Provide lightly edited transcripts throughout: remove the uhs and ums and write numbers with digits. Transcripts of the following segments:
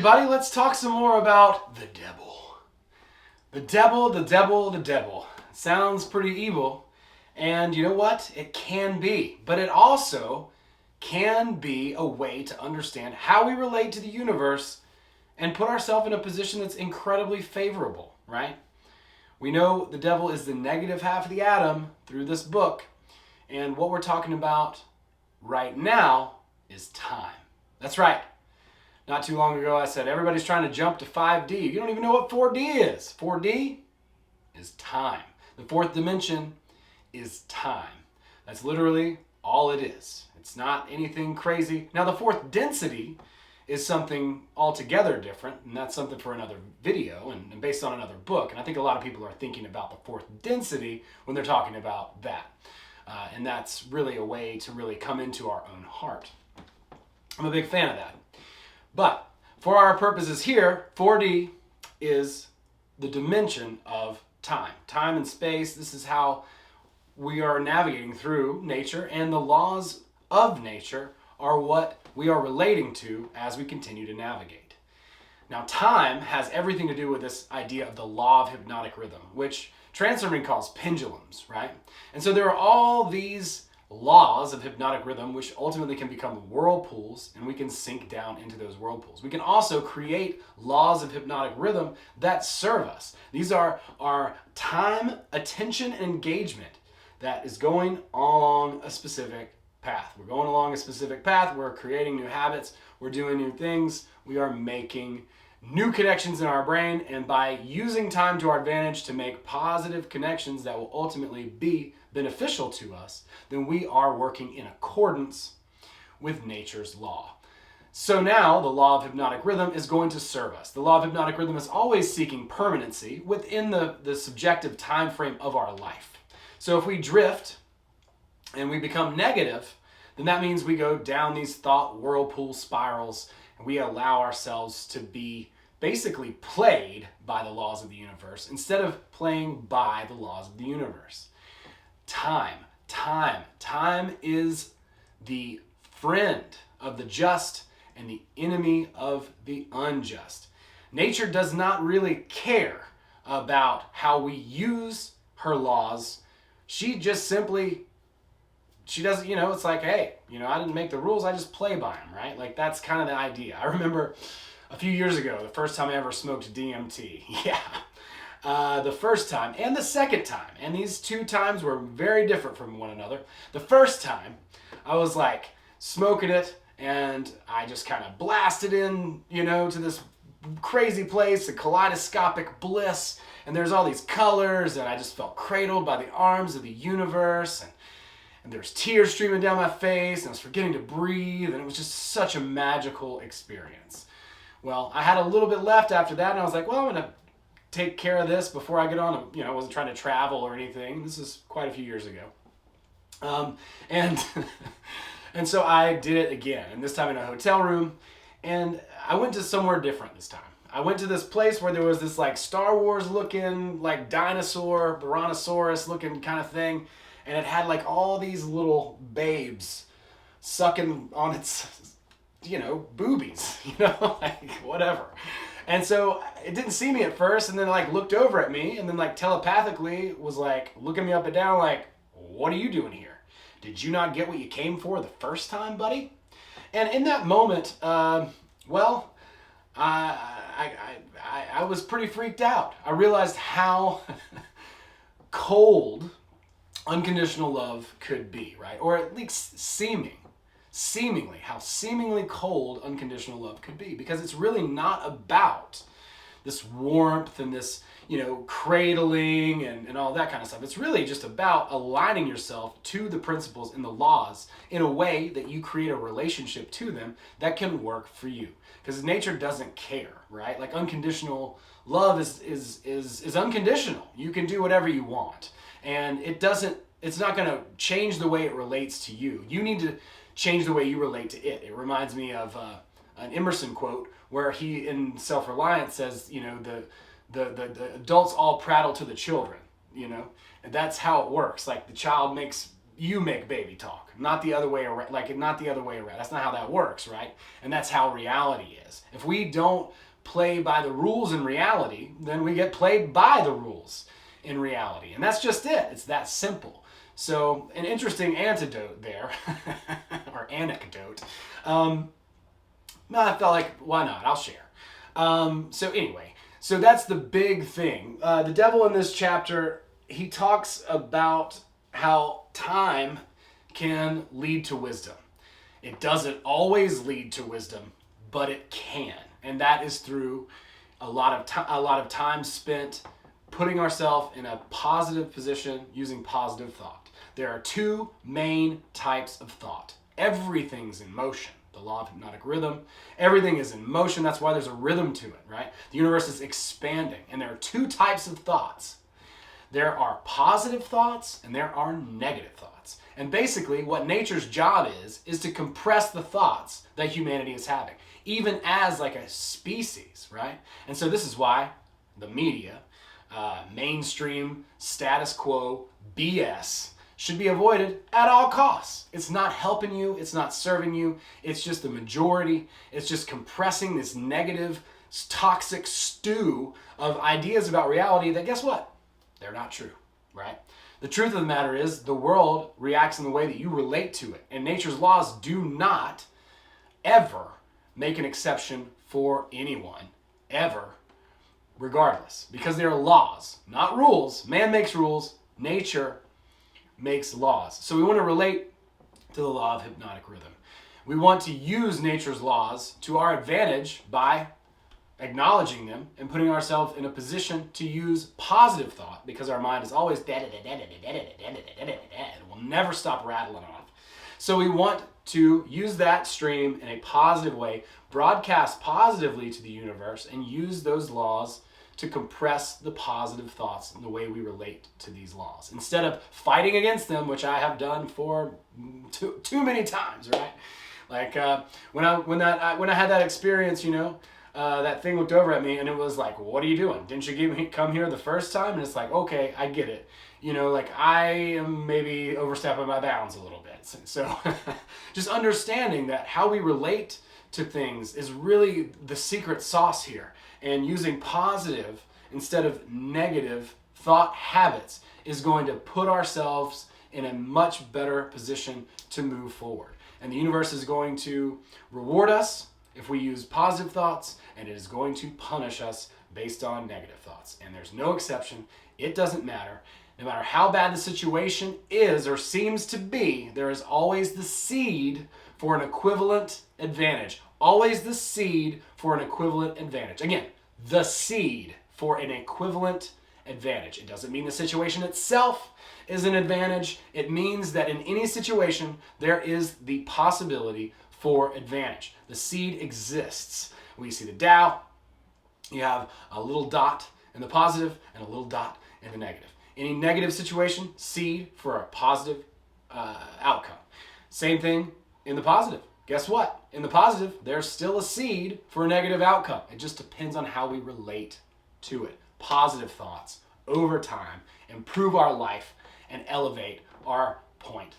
everybody, let's talk some more about the devil. The devil, the devil, the devil. Sounds pretty evil, and you know what? It can be, but it also can be a way to understand how we relate to the universe and put ourselves in a position that's incredibly favorable, right? We know the devil is the negative half of the atom through this book, and what we're talking about right now is time. That's right. Not too long ago, I said everybody's trying to jump to 5D. You don't even know what 4D is. 4D is time. The fourth dimension is time. That's literally all it is. It's not anything crazy. Now, the fourth density is something altogether different, and that's something for another video and based on another book. And I think a lot of people are thinking about the fourth density when they're talking about that. And that's really a way to really come into our own heart. I'm a big fan of that. But for our purposes here, 4D is the dimension of time. Time and space, this is how we are navigating through nature, and the laws of nature are what we are relating to as we continue to navigate. Now, time has everything to do with this idea of the law of hypnotic rhythm, which transforming calls pendulums, right? And so there are all these laws of hypnotic rhythm which ultimately can become whirlpools, and we can sink down into those whirlpools. We can also create laws of hypnotic rhythm that serve us. These are our time, attention, and engagement that is going along a specific path. We're going along a specific path. We're creating new habits. We're doing new things. We are making new connections in our brain, and by using time to our advantage to make positive connections that will ultimately be beneficial to us, then we are working in accordance with nature's law. So now the law of hypnotic rhythm is going to serve us. The law of hypnotic rhythm is always seeking permanency within the subjective time frame of our life. So if we drift and we become negative, then that means we go down these thought whirlpool spirals, and we allow ourselves to be basically played by the laws of the universe instead of playing by the laws of the universe. Time is the friend of the just and the enemy of the unjust. Nature does not really care about how we use her laws. She just simply, she doesn't, it's like, hey, I didn't make the rules, I just play by them, right? Like, that's kind of the idea. I remember a few years ago, the first time I ever smoked DMT. Yeah. The first time and the second time, and these two times were very different from one another. The first time, I was like smoking it, and I just kind of blasted in, to this crazy place, a kaleidoscopic bliss, and there's all these colors, and I just felt cradled by the arms of the universe, and there's tears streaming down my face, and I was forgetting to breathe, and it was just such a magical experience. Well, I had a little bit left after that, and I was like, well, I'm going to take care of this before I get on. I wasn't trying to travel or anything. This is quite a few years ago. And so I did it again, and this time in a hotel room, and I went to somewhere different this time. I went to this place where there was this like Star Wars looking, like dinosaur, Brontosaurus looking kind of thing, and it had like all these little babes sucking on its boobies, like whatever. And so it didn't see me at first, and then like looked over at me, and then like telepathically was like looking me up and down like, what are you doing here? Did you not get what you came for the first time, buddy? And in that moment, I was pretty freaked out. I realized how cold unconditional love could be, right? Or at least seemingly, how seemingly cold unconditional love could be, because it's really not about this warmth and this, cradling and all that kind of stuff. It's really just about aligning yourself to the principles and the laws in a way that you create a relationship to them that can work for you. Because nature doesn't care, right? Like unconditional love is unconditional. You can do whatever you want. And it's not going to change the way it relates to you. You need to change the way you relate to it. It reminds me of an Emerson quote where he, in Self-Reliance, says, the adults all prattle to the children, and that's how it works. Like the child makes you make baby talk, not the other way around. Not the other way around. That's not how that works, right? And that's how reality is. If we don't play by the rules in reality, then we get played by the rules in reality. And that's just it. It's that simple. So an interesting antidote there, or anecdote. I felt like, why not? I'll share. So anyway, so that's the big thing. The devil in this chapter, he talks about how time can lead to wisdom. It doesn't always lead to wisdom, but it can. And that is through a lot of time spent putting ourselves in a positive position using positive thought. There are two main types of thought. Everything's in motion. The law of hypnotic rhythm. Everything is in motion. That's why there's a rhythm to it, right? The universe is expanding. And there are two types of thoughts. There are positive thoughts and there are negative thoughts. And basically what nature's job is to compress the thoughts that humanity is having, even as like a species, right? And so this is why the media, mainstream, status quo, BS should be avoided at all costs. It's not helping you. It's not serving you. It's just the majority. It's just compressing this negative, toxic stew of ideas about reality that, guess what? They're not true, right? The truth of the matter is the world reacts in the way that you relate to it. And nature's laws do not ever make an exception for anyone, ever, regardless. Because they are laws, not rules. Man makes rules. Nature makes laws. So we want to relate to the law of hypnotic rhythm. We want to use nature's laws to our advantage by acknowledging them and putting ourselves in a position to use positive thought, because our mind is always it will never stop rattling off. So we want to use that stream in a positive way, broadcast positively to the universe, and use those laws to compress the positive thoughts and the way we relate to these laws, instead of fighting against them, which I have done for too many times, right? Like when I had that experience, that thing looked over at me and it was like, what are you doing? Didn't you come here the first time? And it's like, okay, I get it. Like I am maybe overstepping my bounds a little bit. So just understanding that how we relate to things is really the secret sauce here. And using positive instead of negative thought habits is going to put ourselves in a much better position to move forward. And the universe is going to reward us if we use positive thoughts, and it is going to punish us based on negative thoughts. And there's no exception. It doesn't matter. No matter how bad the situation is or seems to be, there is always the seed for an equivalent advantage. Always the seed for an equivalent advantage. Again, the seed for an equivalent advantage. It doesn't mean the situation itself is an advantage. It means that in any situation, there is the possibility for advantage. The seed exists. When you see the Tao, you have a little dot in the positive and a little dot in the negative. Any negative situation, seed for a positive outcome. Same thing in the positive. Guess what? In the positive, there's still a seed for a negative outcome. It just depends on how we relate to it. Positive thoughts over time improve our life and elevate our point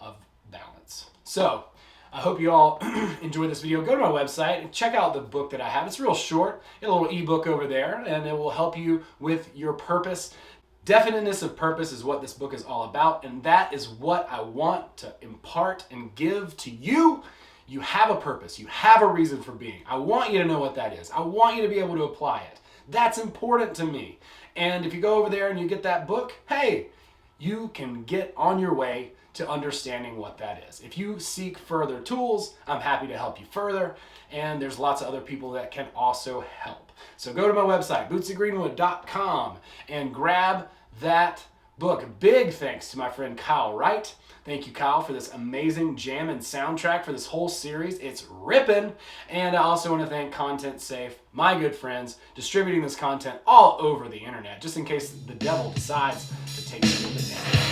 of balance. So, I hope you all enjoyed this video. Go to my website and check out the book that I have. It's real short. Get a little ebook over there, and it will help you with your purpose. Definiteness of purpose is what this book is all about, and that is what I want to impart and give to you. You have a purpose. You have a reason for being. I want you to know what that is. I want you to be able to apply it. That's important to me. And if you go over there and you get that book, hey, you can get on your way to understanding what that is. If you seek further tools, I'm happy to help you further. And there's lots of other people that can also help. So go to my website, bootsy.greenwood.com, and grab that book. Big thanks to my friend Kyle Wright. Thank you, Kyle, for this amazing jam and soundtrack for this whole series. It's ripping. And I also want to thank Content Safe, my good friends, distributing this content all over the internet, just in case the devil decides to take it down.